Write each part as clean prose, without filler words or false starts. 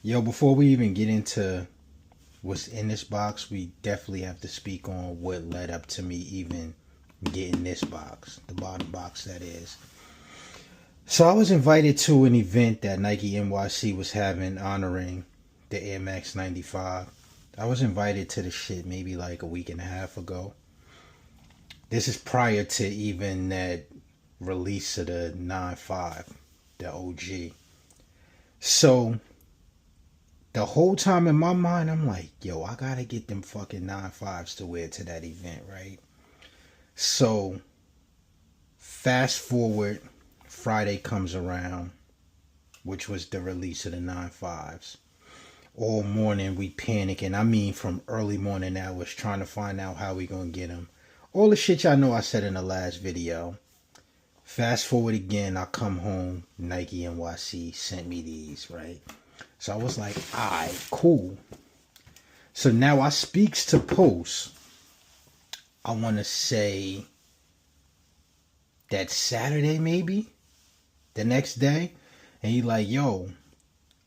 Yo, before we even get into what's in this box, we definitely have to speak on what led up to me even getting this box, the bottom box that is. So I was invited to an event that Nike NYC was having honoring the Air Max 95. I was invited to the shit maybe like a week and a half ago. This is prior to even that release of the 95, the OG. So the whole time in my mind, I'm like, yo, I gotta get them fucking 95s to wear to that event, right? So, fast forward, Friday comes around, which was the release of the 95s. All morning we panicking. I mean, from early morning hours, trying to find out how we gonna get them. All the shit y'all know I said in the last video. Fast forward again, I come home, Nike NYC sent me these, right? So I was like, alright, cool. So now I speaks to Post. I want to say that Saturday maybe, the next day. And he like, yo,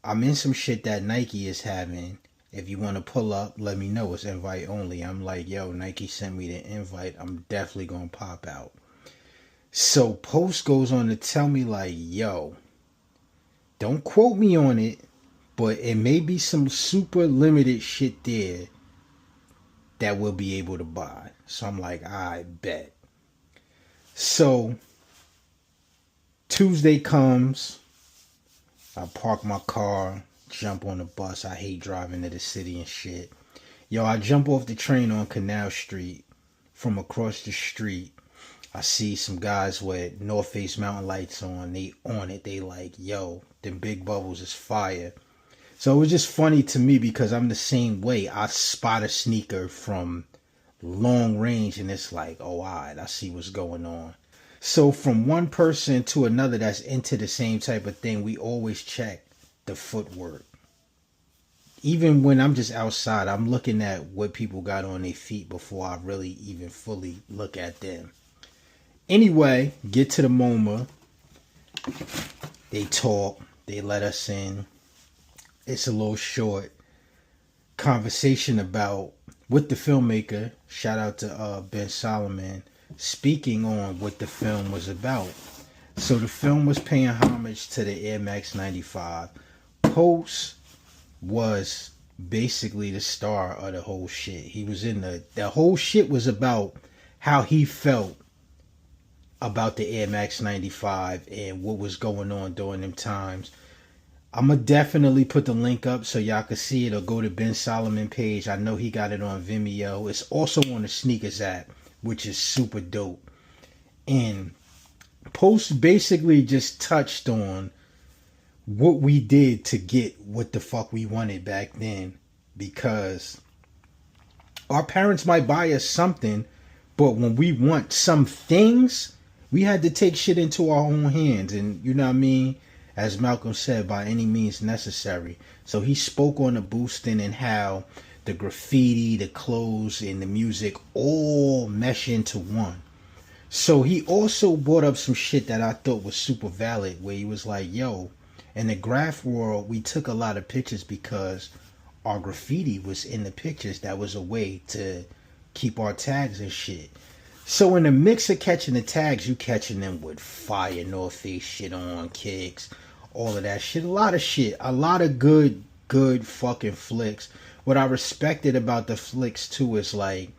I'm in some shit that Nike is having. If you want to pull up, let me know. It's invite only. I'm like, yo, Nike sent me the invite. I'm definitely going to pop out. So Post goes on to tell me like, yo, don't quote me on it, but it may be some super limited shit there that we'll be able to buy. So I'm like, I bet. So Tuesday comes, I park my car, jump on the bus. I hate driving to the city and shit. Yo, I jump off the train on Canal Street. From across the street, I see some guys with North Face mountain lights on. They on it. They like, yo, them big bubbles is fire. So it was just funny to me because I'm the same way. I spot a sneaker from long range and it's like, oh, alright, I see what's going on. So from one person to another that's into the same type of thing, we always check the footwork. Even when I'm just outside, I'm looking at what people got on their feet before I really even fully look at them. Anyway, get to the MoMA. They talk. They let us in. It's a little short conversation about with the filmmaker. Shout out to Ben Solomon speaking on what the film was about. So the film was paying homage to the Air Max 95. Post was basically the star of the whole shit. He was in the whole shit was about how he felt about the Air Max 95 and what was going on during them times. I'm going to definitely put the link up so y'all can see it or go to Ben Solomon page. I know he got it on Vimeo. It's also on the Sneakers app, which is super dope. And Post basically just touched on what we did to get what the fuck we wanted back then. Because our parents might buy us something, but when we want some things, we had to take shit into our own hands. And you know what I mean? As Malcolm said, by any means necessary. So he spoke on the boosting and how the graffiti, the clothes, and the music all mesh into one. So he also brought up some shit that I thought was super valid, where he was like, yo, in the graph world, we took a lot of pictures because our graffiti was in the pictures. That was a way to keep our tags and shit. So in the mix of catching the tags, you catching them with fire North Face shit on, kicks, all of that shit. A lot of shit. A lot of good fucking flicks. What I respected about the flicks too is like,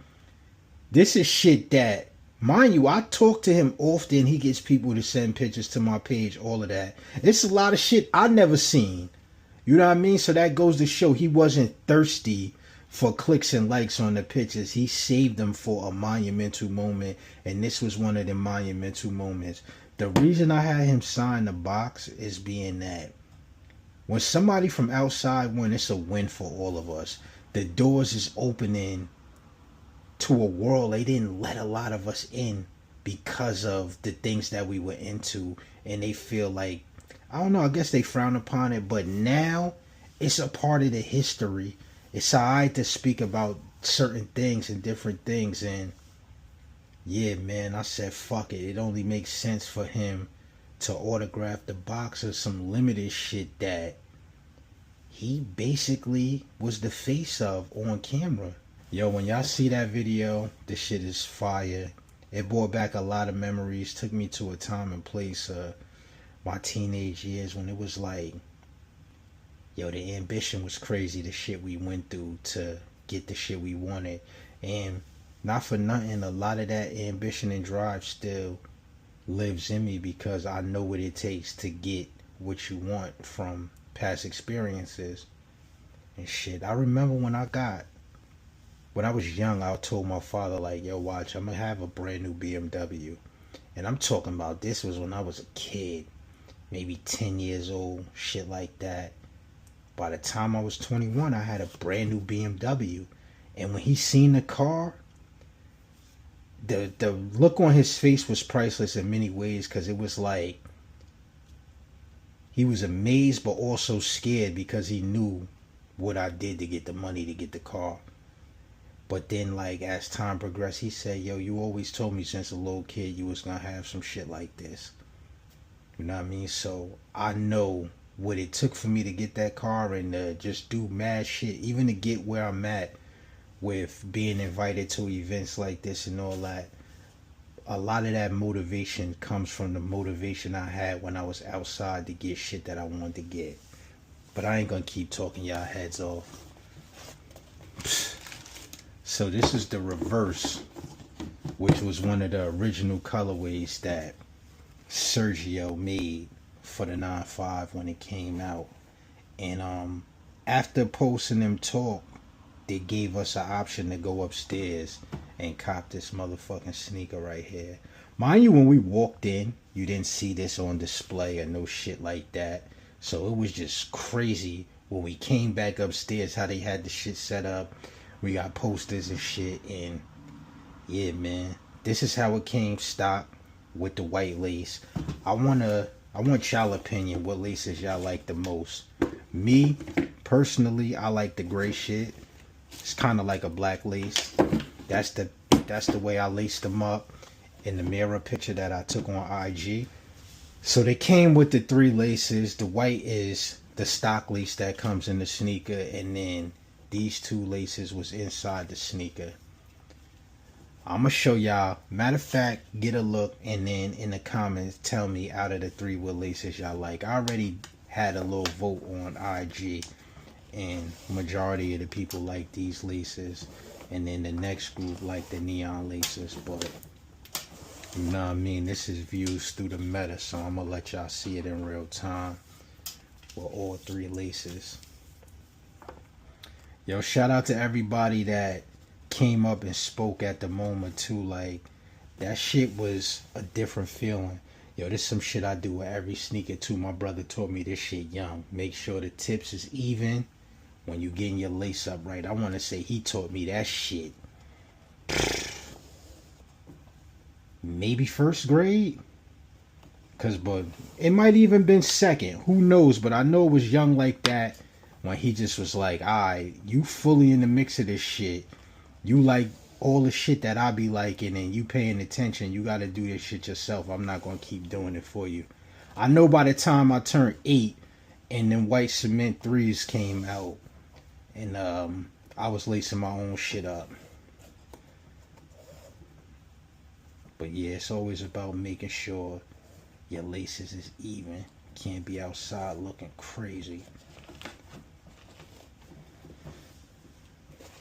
this is shit that, mind you, I talk to him often. He gets people to send pictures to my page, all of that. It's a lot of shit I never seen. You know what I mean? So that goes to show he wasn't thirsty for clicks and likes on the pictures. He saved them for a monumental moment, and this was one of the monumental moments. The reason I had him sign the box is being that when somebody from outside win, it's a win for all of us. The doors is opening to a world they didn't let a lot of us in because of the things that we were into, and they feel like, I don't know, I guess they frown upon it, but now it's a part of the history. It's alright to speak about certain things and different things. And yeah, man, I said fuck it. It only makes sense for him to autograph the box of some limited shit that he basically was the face of on camera. Yo, when y'all see that video, this shit is fire. It brought back a lot of memories. Took me to a time and place, my teenage years when it was like, yo, the ambition was crazy. The shit we went through to get the shit we wanted. And not for nothing, a lot of that ambition and drive still lives in me because I know what it takes to get what you want from past experiences and shit. I remember when I was young, I told my father, like, yo, watch, I'm gonna have a brand new BMW. And I'm talking about this was when I was a kid, maybe 10 years old, shit like that. By the time I was 21, I had a brand new BMW. And when he seen the car, the look on his face was priceless in many ways because it was like he was amazed but also scared because he knew what I did to get the money to get the car. But then, like, as time progressed, he said, yo, you always told me since a little kid you was gonna have some shit like this. You know what I mean? So I know what it took for me to get that car and to just do mad shit, even to get where I'm at with being invited to events like this and all that. A lot of that motivation comes from the motivation I had when I was outside to get shit that I wanted to get. But I ain't gonna keep talking y'all heads off. So this is the reverse, which was one of the original colorways that Sergio made for the 9.5 when it came out. And after posting them talk, they gave us an option to go upstairs and cop this motherfucking sneaker right here. Mind you, when we walked in, you didn't see this on display or no shit like that. So it was just crazy when we came back upstairs how they had the shit set up. We got posters and shit, and yeah, man, this is how it came stock with the white lace. I want y'all opinion. What laces y'all like the most? Me personally, I like the gray shit. It's kind of like a black lace. That's the way I laced them up in the mirror picture that I took on IG. So they came with the 3 laces. The white is the stock lace that comes in the sneaker, and then these 2 laces was inside the sneaker. I'm gonna show y'all. Matter of fact, get a look, and then in the comments tell me out of the 3 what laces y'all like. I already had a little vote on IG, and majority of the people like these laces, and then the next group like the neon laces. But you know what I mean, this is views through the meta, so I'm gonna let y'all see it in real time with all 3 laces. Yo, shout out to everybody that came up and spoke at the Moma too. Like, that shit was a different feeling. Yo, this is some shit I do with every sneaker too. My brother taught me this shit young. Make sure the tips is even when you getting your lace up right. I want to say he taught me that shit maybe 1st grade. But it might even been 2nd. Who knows? But I know it was young like that when he just was like, alright, you fully in the mix of this shit. You like all the shit that I be liking and you paying attention. You got to do this shit yourself. I'm not going to keep doing it for you. I know by the time I turned 8 and then white cement 3s came out, and I was lacing my own shit up. But yeah, it's always about making sure your laces is even. Can't be outside looking crazy.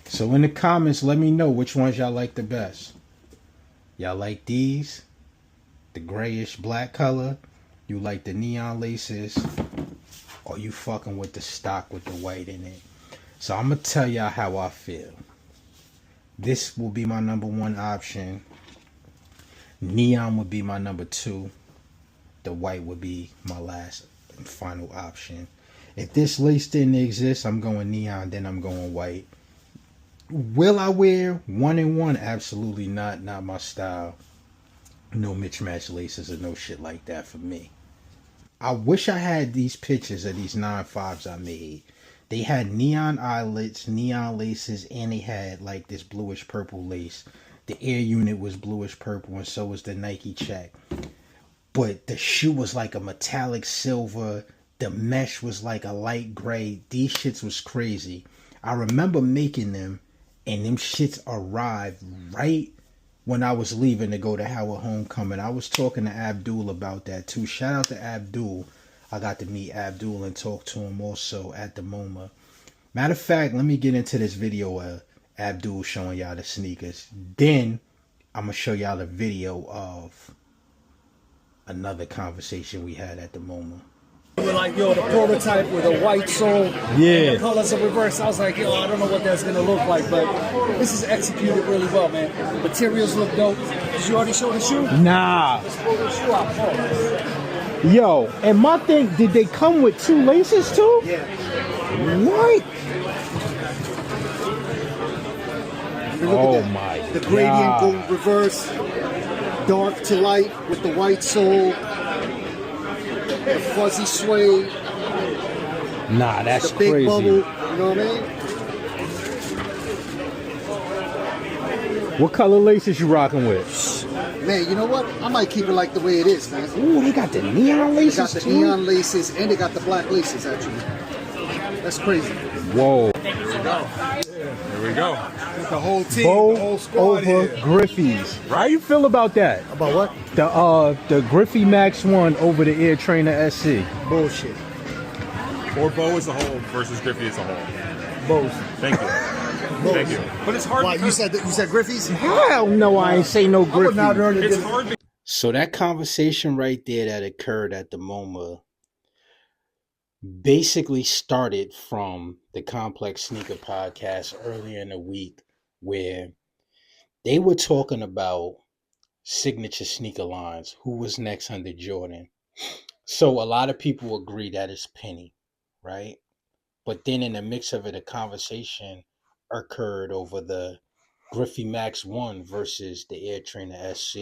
So in the comments, let me know which ones y'all like the best. Y'all like these? The grayish black color? You like the neon laces? Or you fucking with the stock with the white in it? So I'm going to tell y'all how I feel. This will be my number 1 option. Neon would be my number 2. The white would be my last and final option. If this lace didn't exist, I'm going neon, then I'm going white. Will I wear 1 and 1? Absolutely not. Not my style. No mismatch laces or no shit like that for me. I wish I had these pictures of these 9.5s I made. They had neon eyelets, neon laces, and they had like this bluish purple lace. The air unit was bluish purple, and so was the Nike check. But the shoe was like a metallic silver The mesh was like a light gray. These shits was crazy. I remember making them, and them shits arrived right when I was leaving to go to Howard Homecoming. I was talking to Abdul about that too. Shout out to Abdul. I got to meet Abdul and talk to him also at the MoMA. Matter of fact, let me get into this video of Abdul showing y'all the sneakers. Then I'm going to show y'all the video of another conversation we had at the MoMA. Like, yo, the prototype with a white sole, Yeah, the colors of reverse. I was like, yo, I don't know what that's gonna look like, but this is executed really well, man. Materials look dope. Did you already show the shoe? nah. Let's pull the shoe out. Oh. Yo, and my thing, did they come with two laces too? Yeah. What? Look Oh at that. my The gradient God. go reverse, dark to light with the white sole, the fuzzy suede, Nah, that's the big crazy. bubble. You know what I mean? What color laces you rocking with? Man, you know what? I might keep it like the way it is, man. Ooh, they got the neon They laces got the too? neon laces and they got the black laces, actually. That's crazy. Whoa. Here we go. The whole team, Bo the whole squad over here. Griffey's. How you feel about that? About what? The Griffey Max 1 over the Air Trainer SC. Bullshit. Or Bo as a whole versus Griffey as a whole. Both. Thank you. Thank you. But it's hard. Why, you said Griffey's? Hell no, I ain't say no Griffey. It's hard. So that conversation right there that occurred at the MoMA basically started from the Complex Sneaker podcast earlier in the week, where they were talking about signature sneaker lines, who was next under Jordan. So a lot of people agree that it's Penny, right? But then in the mix of it, a conversation occurred over the Griffey Max 1 versus the Air Trainer SC.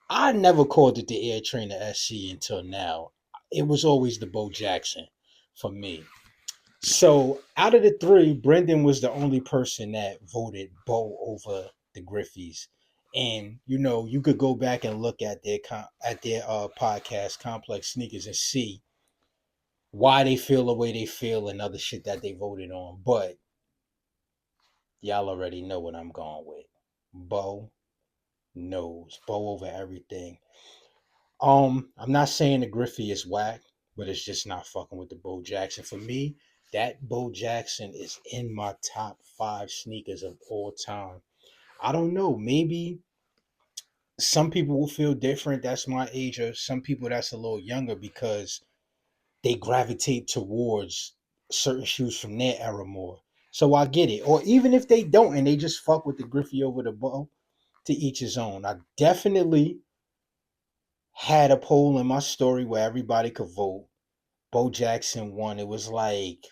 I never called it the Air Trainer SC until now. It was always the Bo Jackson for me. So out of the three, Brendan was the only person that voted Bo over the Griffeys. And you know, you could go back and look at their podcast, Complex Sneakers, and see why they feel the way they feel and other shit that they voted on. But y'all already know what I'm going with. Bo knows. Bo over everything. I'm not saying the Griffey is whack, but it's just not fucking with the Bo Jackson. For me, that Bo Jackson is in my top 5 sneakers of all time. I don't know. Maybe some people will feel different. That's my age, or some people that's a little younger because they gravitate towards certain shoes from their era more. So I get it. Or even if they don't and they just fuck with the Griffey over the Bo, to each his own. I definitely had a poll in my story where everybody could vote. Bo Jackson won. It was like,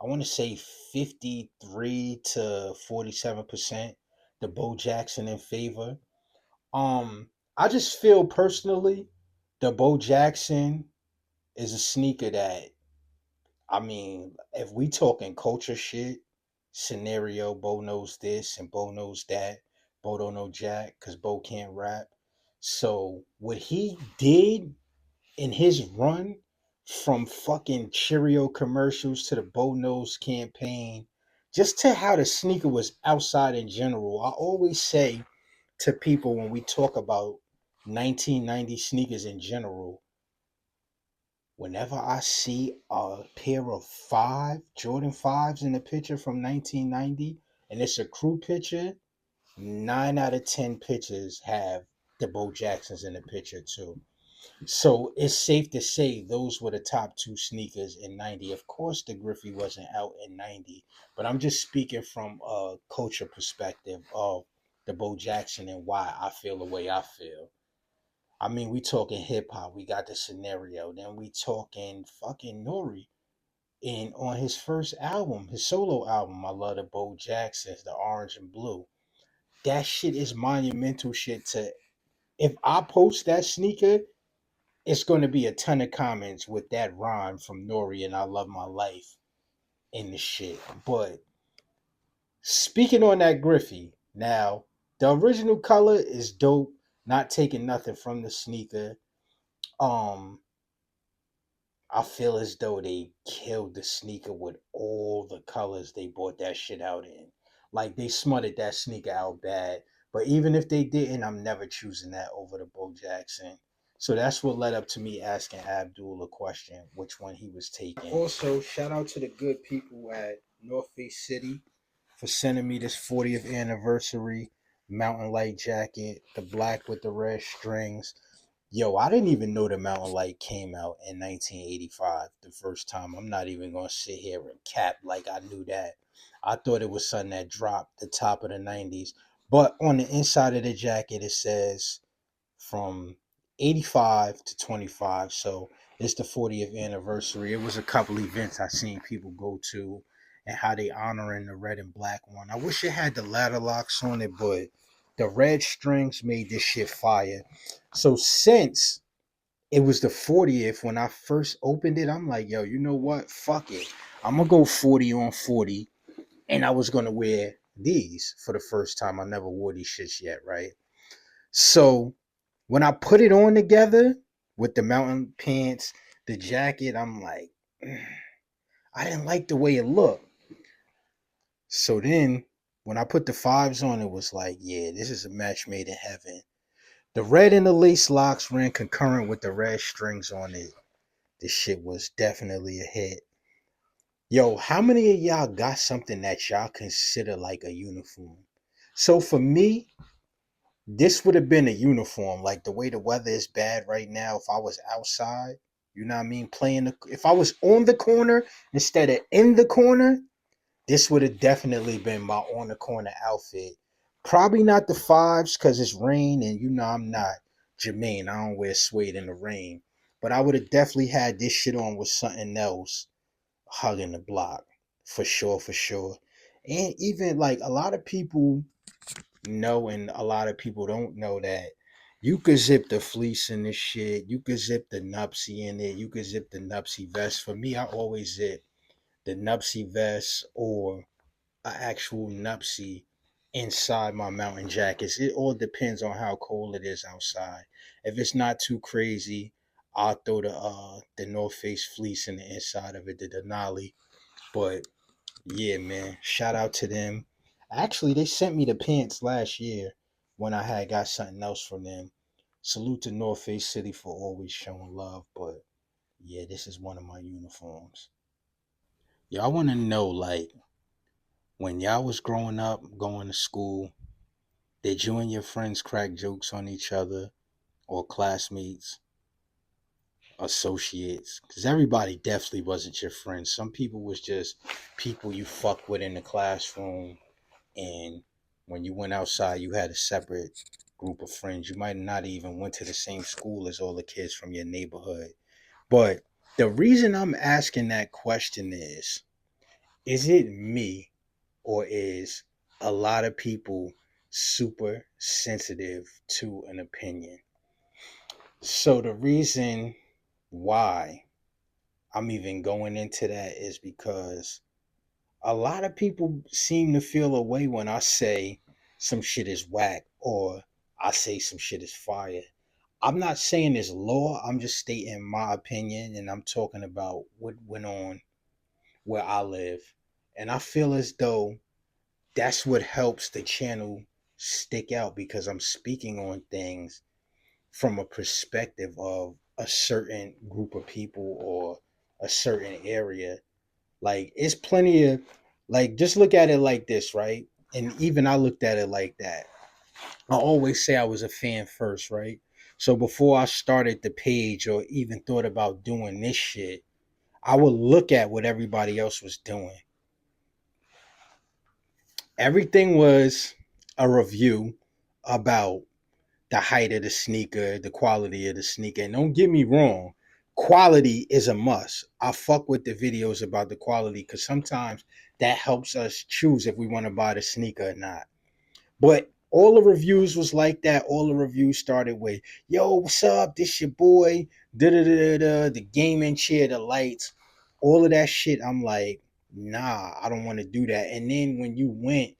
I want to say 53 to 47%. The Bo Jackson in favor. I just feel personally the Bo Jackson is a sneaker that, I mean, if we talking culture shit, scenario, Bo knows this and Bo knows that. Bo don't know Jack because Bo can't rap. So what he did in his run from fucking Cheerio commercials to the Bo Knows campaign, just to how the sneaker was outside in general. I always say to people when we talk about 1990 sneakers in general, whenever I see a pair of Jordan 5s in a picture from 1990, and it's a crew picture, 9 out of 10 pictures have the Bo Jacksons in the picture too. So it's safe to say those were the top 2 sneakers in 90. Of course, the Griffey wasn't out in 90, but I'm just speaking from a culture perspective of the Bo Jackson and why I feel the way I feel. I mean, we talking hip hop, we got the scenario, then we talking fucking Nori. And on his first album, his solo album, I love the Bo Jacksons, the orange and blue. That shit is monumental shit to, if I post that sneaker, it's going to be a ton of comments with that rhyme from Nori and I Love My Life in the shit. But speaking on that Griffey, now, the original color is dope, not taking nothing from the sneaker. Um, I feel as though they killed the sneaker with all the colors they brought that shit out in. Like they smutted that sneaker out bad. But even if they didn't, I'm never choosing that over the Bo Jackson. So that's what led up to me asking Abdul a question, which one he was taking. Also, shout out to the good people at North Face City for sending me this 40th anniversary Mountain Light jacket, the black with the red strings. Yo, I didn't even know the Mountain Light came out in 1985 the first time. I'm not even going to sit here and cap like I knew that. I thought it was something that dropped the top of the 90s. But on the inside of the jacket, it says from 85 to 25. So it's the 40th anniversary. It was a couple events I seen people go to and how they honoring the red and black one. I wish it had the ladder locks on it, but the red strings made this shit fire. So since it was the 40th when I first opened it, I'm like, yo, you know what? Fuck it. I'm gonna go 40 on 40. And I was gonna wear these for the first time. I never wore these shits yet, right? So when I put it on together with the mountain pants, the jacket, I'm like, I didn't like the way it looked. So then when I put the fives on, it was like, yeah, this is a match made in heaven. The red and the lace locks ran concurrent with the red strings on it. This shit was definitely a hit. Yo, how many of y'all got something that y'all consider like a uniform? So for me, this would have been a uniform. Like the way the weather is bad right now, if I was outside, you know what I mean, if I was on the corner instead of in the corner, this would have definitely been my on the corner outfit. Probably not the fives because it's rain and you know I'm not Jermaine. I don't wear suede in the rain. But I would have definitely had this shit on with something else hugging the block. For sure, for sure. And even like a lot of people know and a lot of people don't know that you could zip the fleece in this shit. You could zip the nupsy in it. You could zip the nupsy vest. For me, I always zip the nupsy vest or an actual nupsy inside my mountain jackets. It all depends on how cold it is outside. If it's not too crazy, I'll throw the North Face fleece in the inside of it, the Denali. But yeah, man, shout out to them. Actually, they sent me the pants last year when I had got something else from them. Salute to North Face City for always showing love. But yeah, this is one of my uniforms. Y'all want to know, like, when y'all was growing up, going to school, did you and your friends crack jokes on each other or classmates, associates? Because everybody definitely wasn't your friend. Some people was just people you fuck with in the classroom, and when you went outside, you had a separate group of friends. You might not even went to the same school as all the kids from your neighborhood. But the reason I'm asking that question is it me or is a lot of people super sensitive to an opinion? So the reason why I'm even going into that is because a lot of people seem to feel a way when I say some shit is whack or I say some shit is fire. I'm not saying it's law, I'm just stating my opinion and I'm talking about what went on where I live. And I feel as though that's what helps the channel stick out because I'm speaking on things from a perspective of a certain group of people or a certain area. Like it's plenty of like just look at it like this, right? And even I looked at it like that. I always say I was a fan first, right? So before I started the page or even thought about doing this shit, I would look at what everybody else was doing. Everything was a review about the height of the sneaker, the quality of the sneaker. And don't get me wrong, quality is a must. I fuck with the videos about the quality because sometimes that helps us choose if we want to buy the sneaker or not. But all the reviews was like that. All the reviews started with, yo, what's up? This your boy. Da da da da. The gaming chair, the lights, all of that shit. I'm like, nah, I don't want to do that. And then when you went,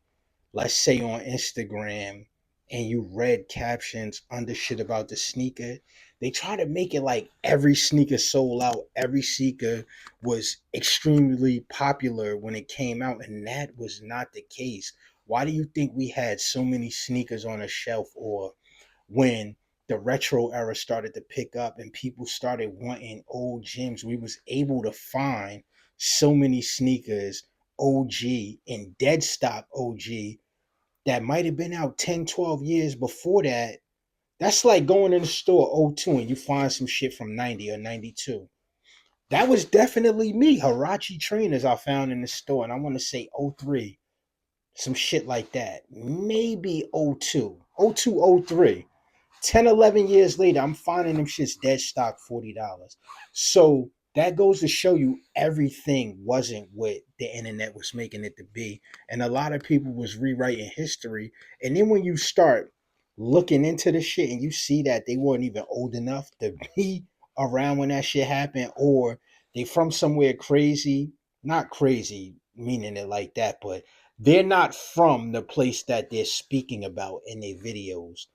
let's say on Instagram, and you read captions under shit about the sneaker, they try to make it like every sneaker sold out, every sneaker was extremely popular when it came out, and that was not the case. Why do you think we had so many sneakers on a shelf, or when the retro era started to pick up and people started wanting old gyms, we was able to find so many sneakers OG and dead stock OG that might have been out 10, 12 years before that. That's like going in the store '02 and you find some shit from 90 or 92. That was definitely me. Hirachi trainers I found in the store, and I want to say '03, some shit like that. Maybe '02, '02, '03. 10, 11 years later, I'm finding them shits dead stock $40. So that goes to show you everything wasn't what the internet was making it to be. And a lot of people was rewriting history. And then when you start looking into the shit and you see that they weren't even old enough to be around when that shit happened, or they from somewhere crazy, not crazy, meaning it like that, but they're not from the place that they're speaking about in their videos.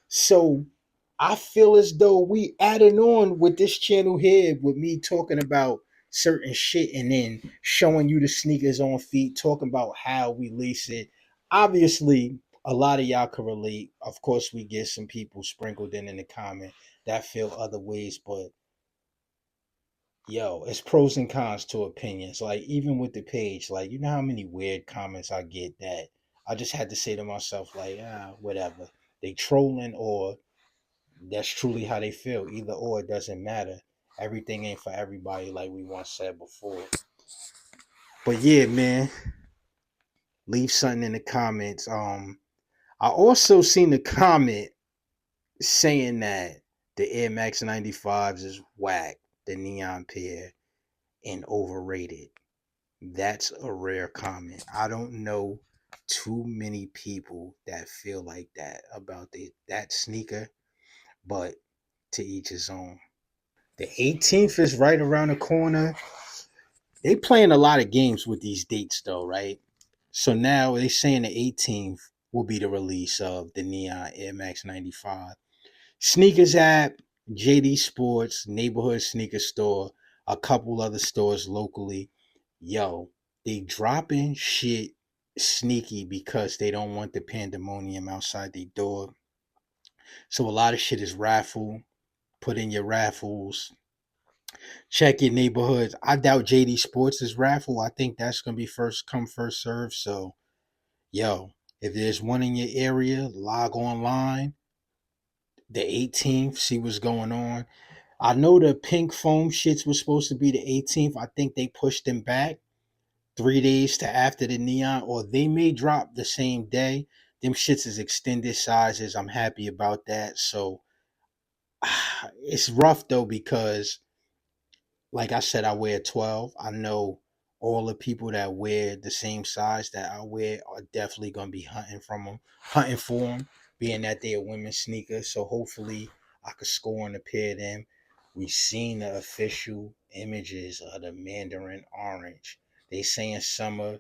So I feel as though we adding on with this channel here with me talking about certain shit and then showing you the sneakers on feet, talking about how we lace it. Obviously, a lot of y'all can relate. Of course, we get some people sprinkled in the comment that feel other ways, but yo, it's pros and cons to opinions. Like even with the page, like you know how many weird comments I get that I just had to say to myself, like, whatever. They trolling or that's truly how they feel. Either or, it doesn't matter. Everything ain't for everybody, like we once said before. But yeah, man, leave something in the comments. I also seen the comment saying that the Air Max 95s is whack, the neon pair, and overrated. That's a rare comment. I don't know too many people that feel like that about that sneaker, but to each his own. The 18th is right around the corner. They playing a lot of games with these dates though, right? So now they saying the 18th will be the release of the Neon Air Max 95. Sneakers app, JD Sports, neighborhood sneaker store, a couple other stores locally. Yo, they dropping shit sneaky because they don't want the pandemonium outside their door. So a lot of shit is raffle. Put in your raffles. Check your neighborhoods. I doubt JD Sports is raffle. I think that's gonna be first come, first serve. So, yo, if there's one in your area, log online. The 18th, see what's going on. I know the pink foam shits was supposed to be the 18th. I think they pushed them back 3 days to after the neon, or they may drop the same day. Them shits is extended sizes. I'm happy about that. So it's rough though because like I said, I wear 12. I know all the people that wear the same size that I wear are definitely gonna be hunting for them, being that they are women's sneakers. So hopefully, I could score on a pair of them. We've seen the official images of the Mandarin Orange. They saying summer.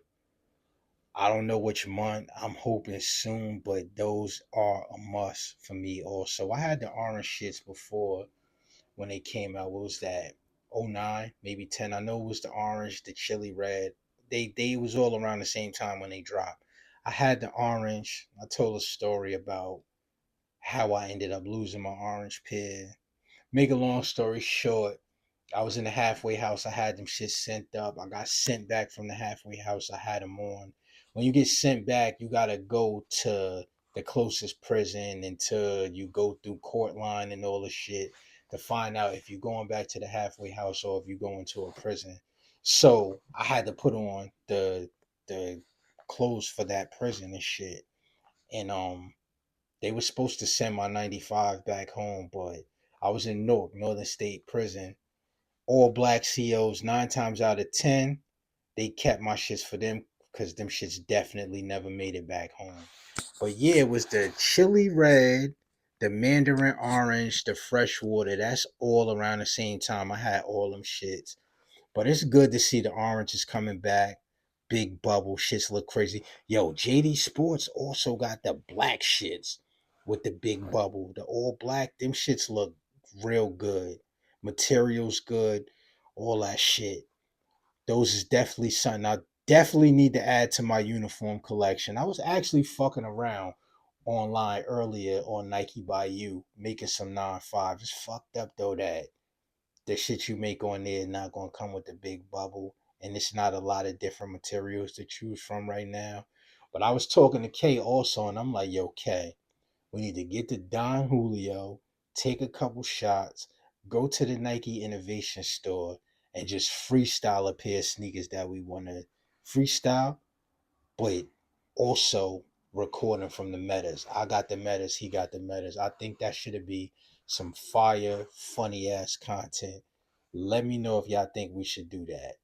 I don't know which month. I'm hoping soon, but those are a must for me. Also, I had the orange shits before when they came out. What was that? '09, maybe 10. I know it was the orange, the chili red. They was all around the same time when they dropped. I had the orange. I told a story about how I ended up losing my orange pair. Make a long story short, I was in the halfway house. I had them shit sent up. I got sent back from the halfway house. I had them on. When you get sent back, you gotta go to the closest prison until you go through court line and all the shit to find out if you're going back to the halfway house or if you're going to a prison. So I had to put on the clothes for that prison and shit. And they were supposed to send my 95 back home, but I was in Northern State Prison, all black COs. 9 times out of 10, they kept my shits for them because them shits definitely never made it back home. But yeah, it was the chili red, the mandarin orange, the fresh water. That's all around the same time. I had all them shits. But it's good to see the orange is coming back. Big bubble shits look crazy. Yo, JD Sports also got the black shits. with the big bubble. The all black, them shits look real good. Materials good, all that shit. Those is definitely something I definitely need to add to my uniform collection. I was actually fucking around online earlier on Nike by You, making some 9.5. It's fucked up though that the shit you make on there not gonna come with the big bubble, and it's not a lot of different materials to choose from right now. But I was talking to Kay also, and I'm like, yo, Kay, we need to get to Don Julio, take a couple shots, go to the Nike Innovation Store, and just freestyle a pair of sneakers that we want to freestyle, but also recording from the metas. I got the metas, he got the metas. I think that should be some fire, funny ass content. Let me know if y'all think we should do that.